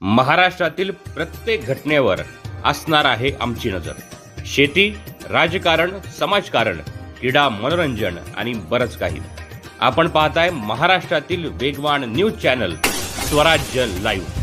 महाराष्ट्रातील प्रत्येक घटनेवर असणार आहे आमची नजर। शेती, राजकारण, समाजकारण, क्रीडा, मनोरंजन आणि बरंच काही। आपण पाहताय महाराष्ट्रातील वेगवान न्यूज चॅनल स्वराज्य लाईव्ह।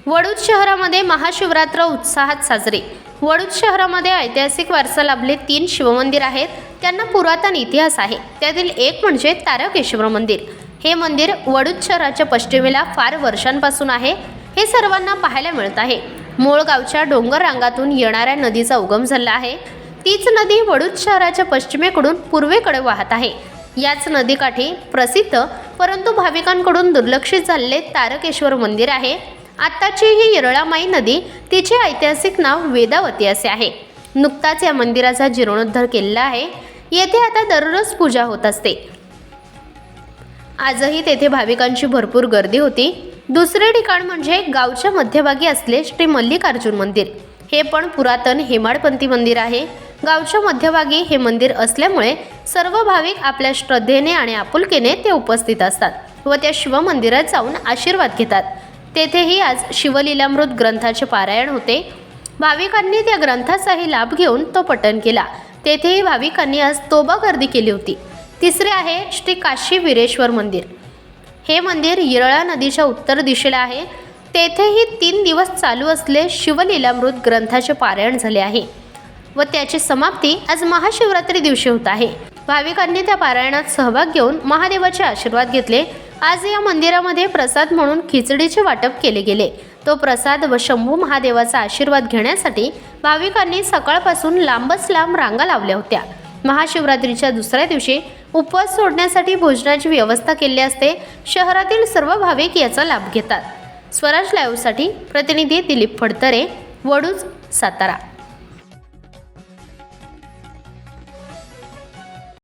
वडूज शहरामध्ये महाशिवरात्र उत्साहात साजरी। वडूज शहरामध्ये ऐतिहासिक वारसा लाभले 3 शिवमंदिर आहेत। त्यांना पुरातन इतिहास आहे। त्यातील एक म्हणजे तारकेश्वर मंदिर। हे मंदिर वडूज शहराच्या पश्चिमेला फार वर्षांपासून आहे। हे सर्वांना पाहायला मिळत आहे। मूळ गावच्या डोंगर रांगातून येणाऱ्या नदीचा उगम झाला आहे। तीच नदी वडूज शहराच्या पश्चिमेकडून पूर्वेकडे वाहत आहे। याच नदीकाठी प्रसिद्ध परंतु भाविकांकडून दुर्लक्षित झालेले तारकेश्वर मंदिर आहे। आत्ताची ही येरळामाई नदी, तिचे ऐतिहासिक नाव वेदावती असे आहे। नुकताच या मंदिराचा जीर्णोद्धार केलेला आहे। येथे आता दररोज पूजा होत असते। आजही तेथे भाविकांची भरपूर गर्दी होती। दुसरे ठिकाण म्हणजे गावच्या मध्यभागी असले श्री मल्लिकार्जुन मंदिर। हे पण पुरातन हेमाडपंथी मंदिर आहे। गावच्या मध्यभागी हे मंदिर असल्यामुळे सर्व भाविक आपल्या श्रद्धेने आणि आपुलकीने ते उपस्थित असतात व त्या शिवमंदिरात जाऊन आशीर्वाद घेतात। तेथेही आज शिवलीलामृत ग्रंथाचे पारायण होते। भाविकांनी त्या ग्रंथाचाही लाभ घेऊन तो पठण केला। तेथेही भाविकांनी आज तोबा गर्दी केली होती। तिसरे आहे श्री काशी वीरेश्वर मंदिर। हे मंदिर येरळा नदीच्या उत्तर दिशेला आहे। तेथेही 3 दिवस चालू असले शिवलीलामृत ग्रंथाचे पारायण झाले आहे व त्याची समाप्ती आज महाशिवरात्री दिवशी होत आहे। भाविकांनी त्या पारायणात सहभाग घेऊन महादेवाचे आशीर्वाद घेतले। आज या मंदिरामध्ये प्रसाद म्हणून खिचडीचे वाटप केले गेले। तो प्रसाद व शंभू महादेवाचा आशीर्वाद घेण्यासाठी भाविकांनी सकाळपासून लांबच लांब रांगा लावल्या होत्या। महाशिवरात्रीच्या दुसऱ्या दिवशी उपवास सोडण्यासाठी भोजनाची व्यवस्था केली असते। शहरातील सर्व भाविक याचा लाभ घेतात। स्वराज लाईव्हसाठी प्रतिनिधी दिलीप फडतरे, वडूज, सातारा।